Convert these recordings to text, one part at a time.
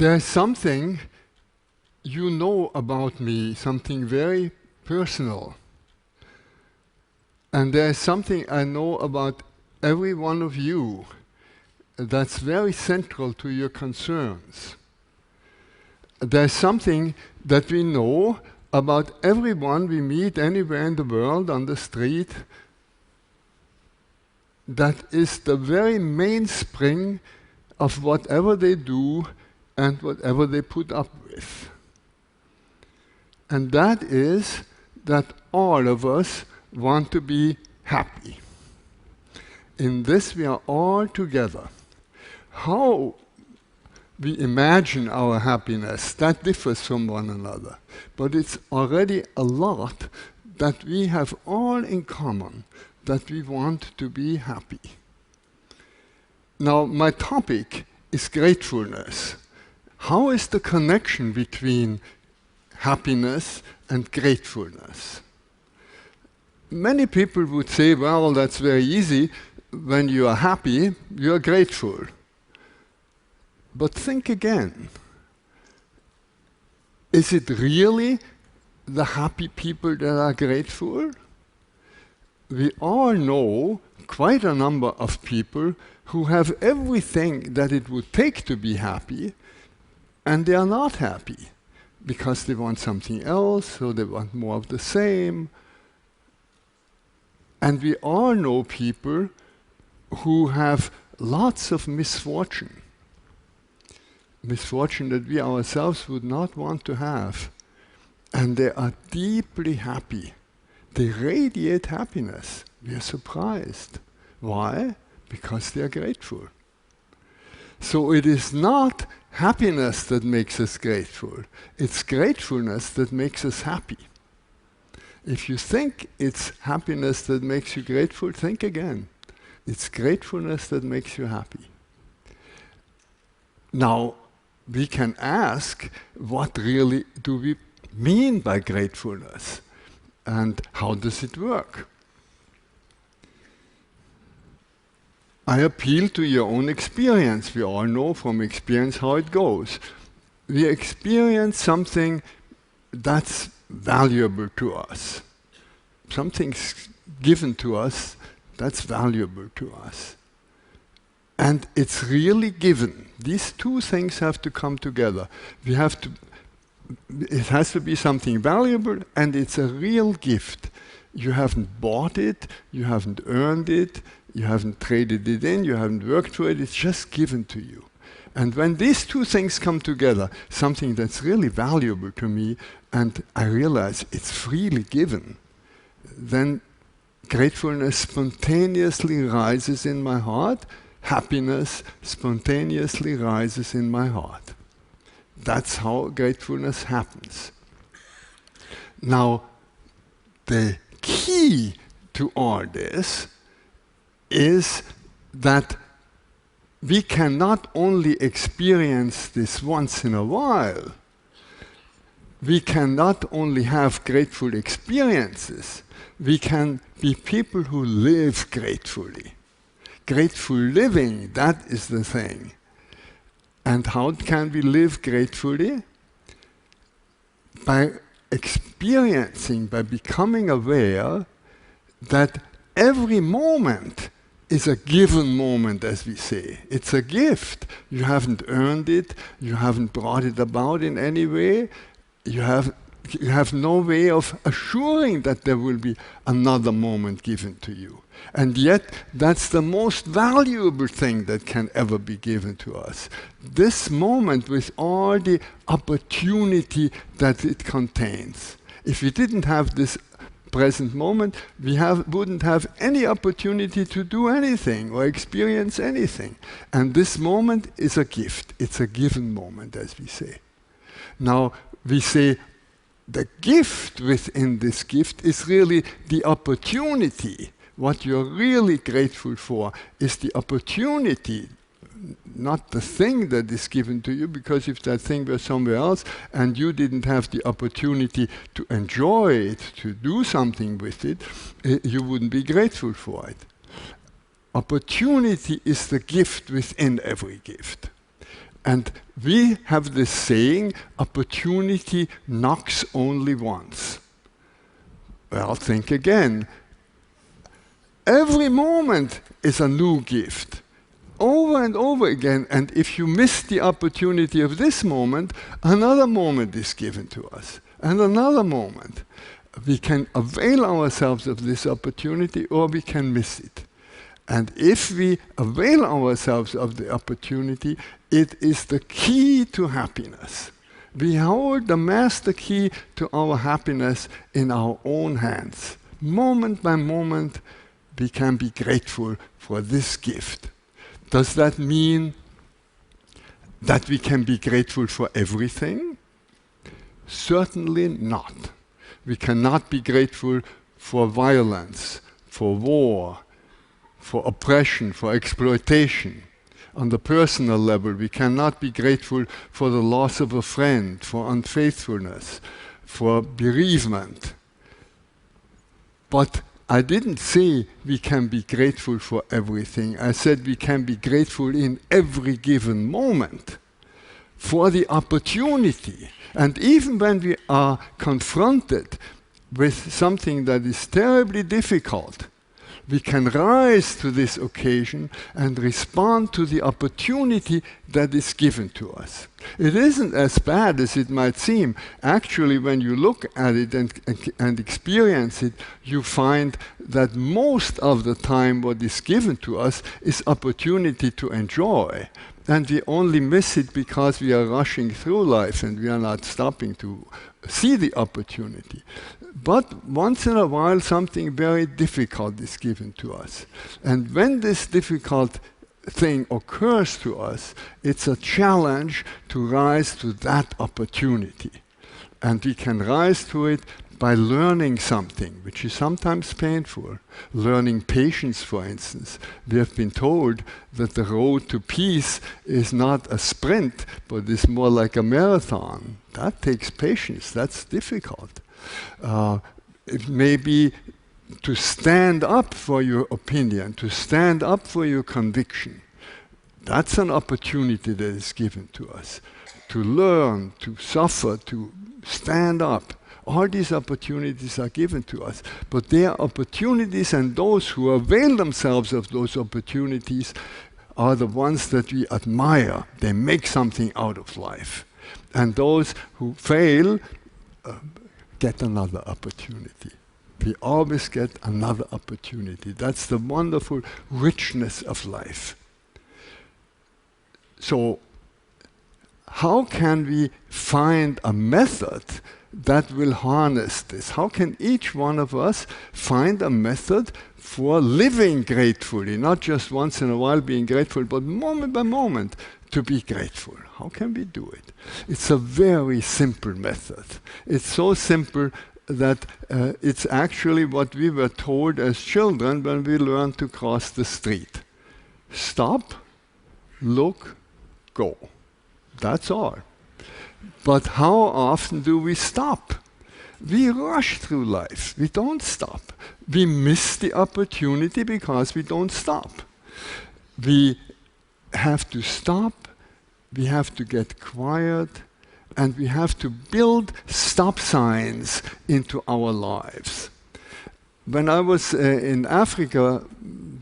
there's something you know about me, something very personal. And there's something I know about every one of you that's very central to your concerns. There's something that we know about everyone we meet anywhere in the world, on the street, that is the very mainspring of whatever they do and whatever they put up with. And that is that all of us want to be happy. In this we are all together. How we imagine our happiness, that differs from one another. But it's already a lot that we have all in common, that we want to be happy. Now, my topic is gratefulness. How is the connection between happiness and gratefulness? Many people would say, well, that's very easy. When you are happy, you are grateful. But think again. Is it really the happy people that are grateful? We all know quite a number of people who have everything that it would take to be happy, and they are not happy because they want something else, or they want more of the same. And we all know people who have lots of misfortune that we ourselves would not want to have. And they are deeply happy. They radiate happiness. We are surprised. Why? Because they are grateful. So it is not happiness that makes us grateful. It's gratefulness that makes us happy. If you think it's happiness that makes you grateful, think again. It's gratefulness that makes you happy. Now, we can ask, what really do we mean by gratefulness? And how does it work? I appeal to your own experience. We all know from experience how it goes. We experience something that's valuable to us. Something's given to us that's valuable to us. And it's really given. These two things have to come together. It has to be something valuable, and it's a real gift. You haven't bought it, you haven't earned it, you haven't traded it in, you haven't worked for it, it's just given to you. And when these two things come together, something that's really valuable to me, and I realize it's freely given, then gratefulness spontaneously rises in my heart, happiness spontaneously rises in my heart. That's how gratefulness happens. Now, the key to all this is that we can not only experience this once in a while, we can not only have grateful experiences, we can be people who live gratefully. Grateful living, that is the thing. And how can we live gratefully? By experiencing, by becoming aware that every moment is a given moment, as we say. It's a gift. You haven't earned it, you haven't brought it about in any way, you have no way of assuring that there will be another moment given to you. And yet, that's the most valuable thing that can ever be given to us. This moment with all the opportunity that it contains. If we didn't have this present moment, we wouldn't have any opportunity to do anything or experience anything. And this moment is a gift. It's a given moment, as we say. Now, we say the gift within this gift is really the opportunity. What you're really grateful for is the opportunity, not the thing that is given to you, because if that thing were somewhere else and you didn't have the opportunity to enjoy it, to do something with it, you wouldn't be grateful for it. Opportunity is the gift within every gift. And we have this saying, opportunity knocks only once. Well, think again. Every moment is a new gift, over and over again. And if you miss the opportunity of this moment, another moment is given to us, and another moment. We can avail ourselves of this opportunity, or we can miss it. And if we avail ourselves of the opportunity, it is the key to happiness. We hold the master key to our happiness in our own hands. Moment by moment, we can be grateful for this gift. Does that mean that we can be grateful for everything? Certainly not. We cannot be grateful for violence, for war, for oppression, for exploitation. On the personal level, we cannot be grateful for the loss of a friend, for unfaithfulness, for bereavement. But I didn't say we can be grateful for everything. I said we can be grateful in every given moment for the opportunity. And even when we are confronted with something that is terribly difficult, we can rise to this occasion and respond to the opportunity that is given to us. It isn't as bad as it might seem. Actually, when you look at it and experience it, you find that most of the time what is given to us is opportunity to enjoy. And we only miss it because we are rushing through life and we are not stopping to see the opportunity. But once in a while, something very difficult is given to us. And when this difficult thing occurs to us, it's a challenge to rise to that opportunity. And we can rise to it by learning something, which is sometimes painful. Learning patience, for instance. We have been told that the road to peace is not a sprint, but is more like a marathon. That takes patience. That's difficult. It may be to stand up for your opinion, to stand up for your conviction. That's an opportunity that is given to us. To learn, to suffer, to stand up. All these opportunities are given to us. But they are opportunities, and those who avail themselves of those opportunities are the ones that we admire. They make something out of life. And those who fail get another opportunity. We always get another opportunity. That's the wonderful richness of life. So, how can we find a method that will harness this? How can each one of us find a method for living gratefully, not just once in a while being grateful, but moment by moment to be grateful? How can we do it? It's a very simple method. It's so simple that it's actually what we were told as children when we learned to cross the street. Stop, look, go. That's all. But how often do we stop? We rush through life. We don't stop. We miss the opportunity because we don't stop. We have to stop, we have to get quiet, and we have to build stop signs into our lives. When I was in Africa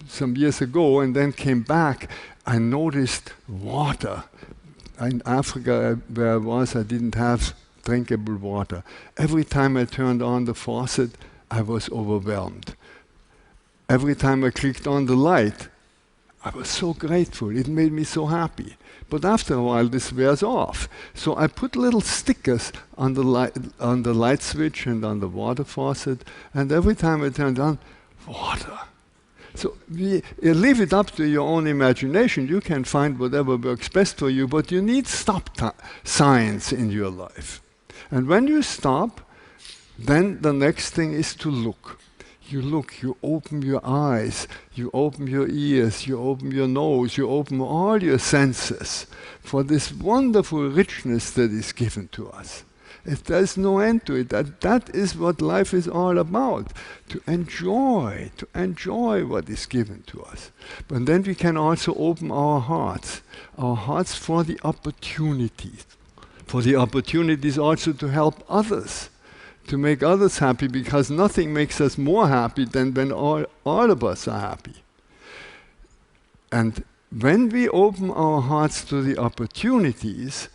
some years ago and then came back, I noticed water. In Africa, where I was, I didn't have drinkable water. Every time I turned on the faucet, I was overwhelmed. Every time I clicked on the light, I was so grateful. It made me so happy. But after a while, this wears off. So I put little stickers on the light switch and on the water faucet, and every time I turned on, water. So you leave it up to your own imagination. You can find whatever works best for you, but you need stop signs in your life. And when you stop, then the next thing is to look. You look, you open your eyes, you open your ears, you open your nose, you open all your senses for this wonderful richness that is given to us. There's no end to it. That is what life is all about, to enjoy what is given to us. But then we can also open our hearts for the opportunities. For the opportunities also to help others, to make others happy, because nothing makes us more happy than when all of us are happy. And when we open our hearts to the opportunities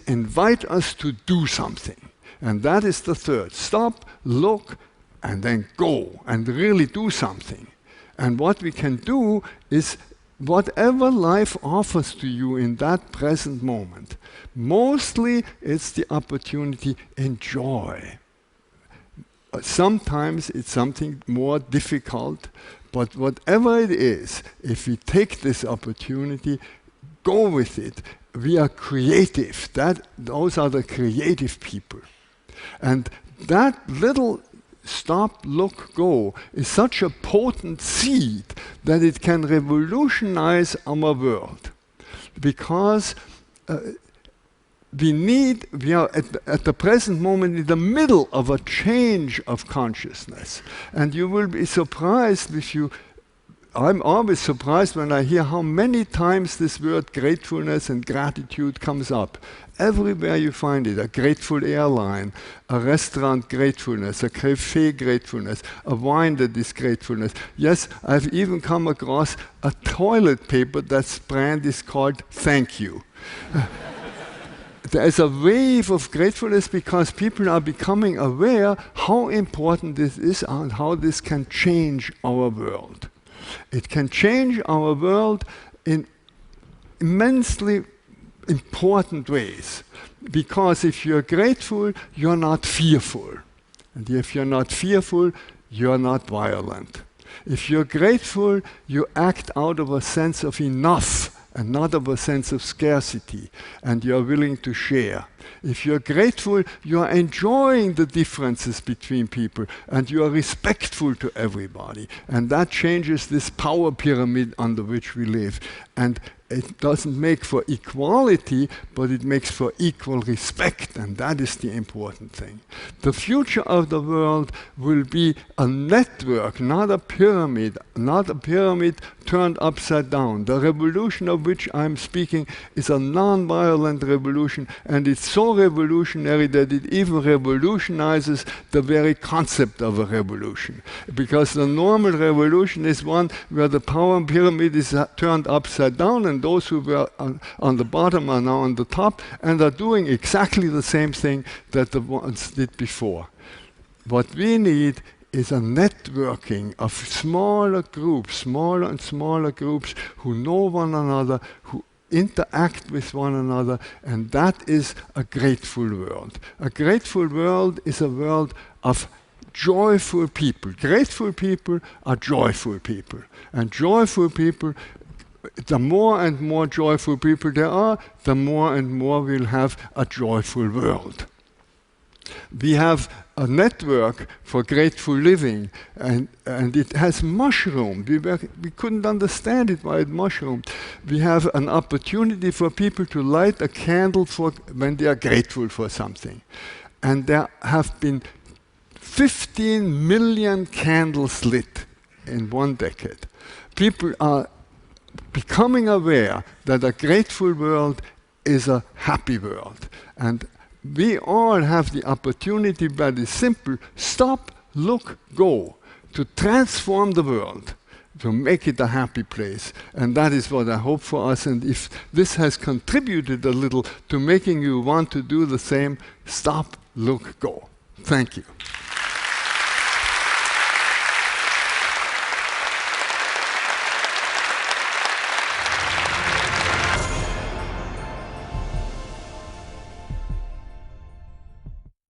invite us to do something. And that is the third. Stop, look, and then go, and really do something. And what we can do is whatever life offers to you in that present moment. Mostly it's the opportunity, enjoy. Sometimes it's something more difficult, but whatever it is, if we take this opportunity, go with it. We are creative. Those are the creative people. And that little stop, look, go is such a potent seed that it can revolutionize our world. Because we are at the present moment in the middle of a change of consciousness. And you will be surprised I'm always surprised when I hear how many times this word gratefulness and gratitude comes up. Everywhere you find it, a grateful airline, a restaurant gratefulness, a cafe gratefulness, a wine that is gratefulness. Yes, I've even come across a toilet paper that's brand is called thank you. There is a wave of gratefulness because people are becoming aware how important this is and how this can change our world. It can change our world in immensely important ways. Because if you're grateful, you're not fearful. And if you're not fearful, you're not violent. If you're grateful, you act out of a sense of enough and not of a sense of scarcity, and you're willing to share. If you're grateful, you are enjoying the differences between people, and you are respectful to everybody. And that changes this power pyramid under which we live. And it doesn't make for equality, but it makes for equal respect, and that is the important thing. The future of the world will be a network, not a pyramid turned upside down. The revolution of which I'm speaking is a non-violent revolution, and it's so revolutionary that it even revolutionizes the very concept of a revolution. Because the normal revolution is one where the power pyramid is turned upside down, and those who were on the bottom are now on the top and are doing exactly the same thing that the ones did before. What we need is a networking of smaller and smaller groups who know one another, who interact with one another, and that is a grateful world. A grateful world is a world of joyful people. Grateful people are joyful people. And joyful people, the more and more joyful people there are, the more and more we'll have a joyful world. We have a network for grateful living, and it has mushroomed. We couldn't understand it why it mushroomed. We have an opportunity for people to light a candle when they are grateful for something. And there have been 15 million candles lit in 1 decade. People are becoming aware that a grateful world is a happy world. And we all have the opportunity, very simple, stop, look, go, to transform the world, to make it a happy place. And that is what I hope for us. And if this has contributed a little to making you want to do the same, stop, look, go. Thank you.